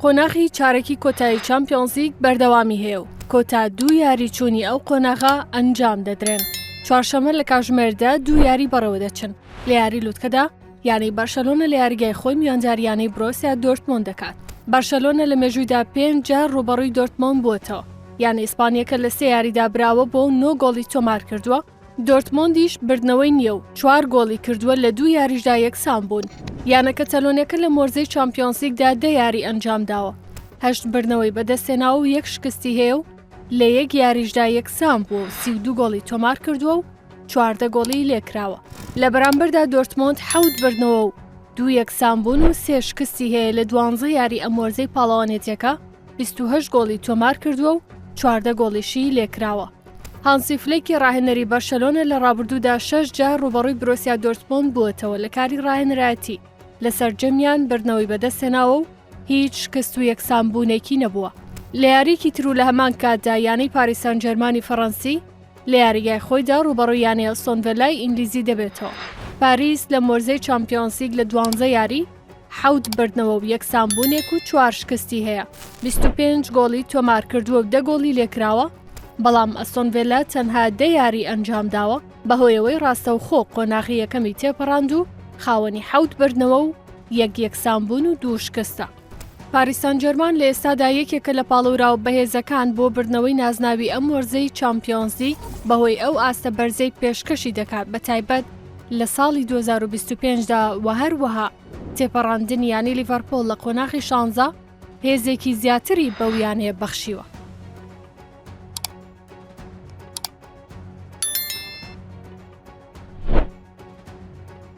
قۆناغی چارەکی کۆتایی چامپیۆنزلیگ بەردەوامی هەیە و کۆتا دوو یاری چوونی ئەو قۆناغە ئەنجامدەدرێن. چوارشەممە لە کاتژمێردا دوو یاری بەڕێوەدەچن لە یاری لوتکەدا، یانەی بەرشەلۆنە لە یاریگای خۆی میوانداری یانەی بروسیا دۆرتمۆند دەکات. بەرشەلۆنە لە مێژوویدا پێنج جار رووبەڕووی دۆرتمۆند بووەتەوە، یانە ئیسپانییەکە لە 3 یاریدا براوە بۆ 9 گۆڵی تۆمار کردووە. دۆرتمۆندیش بردنەوەی نییە و 4 گۆڵی کردووە لە دوو یاریشدا یەکسان بوون. یانە کەتەلۆنیەکە لە مۆرزەی چامپیۆنزلیگدا 10 یاری ئەنجام داوە، 8 بردنەوەی بەدەستێناوە و 1 شکستی هەیە و لە 1 یاریشدا یەکسان بووە و 32 گۆڵی تۆمار کردووە و 14 گۆڵی لێکراوە. لە بەرامبەردا دۆرتمۆند 7 بردنەوە و 2 یەکسان بوون و 3 شکستی هەیە لە 12 یاری ئەم مۆرزەی پاڵەوانێتیەکە، 28 گۆڵی تۆمار کردووە و 14 گۆڵیشی لێکراوە. هانسی فلێکی ڕاهێنەری بەرشەلۆنە لە ڕابردوودا 6 جار رووبەڕووی بروسیا دۆرتمۆند بووەتەوە لە کاری ڕاهێنەرایەتی، لەسەر جەمیان بردنەوەی بەدەستێناوە و هیچ شکست و یەکسانبوونێکی نەبووە. لە یاریکی تر و لە هەمان کاتدا یانەی پاریس سەن ژەرمانی فەڕەنسی لە یاریگای خۆیدا رووبەڕووی یانەی ئەستۆنڤیلای ئینگلیزی دەبێتەوە. پاریس لە مۆرزەی چامپیۆنزلیگ لە 12 یاری 7 بردنەوە و یەکسانبوونێک و 4 شکستی هەیە، 25 گۆڵی تۆمار کردووە و 10 گۆڵی لێکراوە. بەڵام ئەستۆنڤیلا تەنها 10 یاری ئەنجام داوە، بەهۆیەوەی ڕاستەوخۆ قۆناغی یەکەمی تێپەڕاند و خاوەنی 7 بردنەوە و 1 یەکسانبوون و 2 شکستە. پاریس سەن ژەرمان لە ئێستادا یەکێکە لە پاڵەوراوە بەهێزەکان بۆ بردنەوەی نازناوی ئەم وەرزەی چامپیۆنزلیگ، بەهۆی ئەو ئاستە بەرزەی پێشکەشی دەکات بە تایبەت لە ساڵی 2025دا و هەروەها تێپەڕاندنی یانەی لیڤەرپۆڵ لە قۆناغی 16 هێزێکی زیاتری بەو یانەیە بەخشیوە.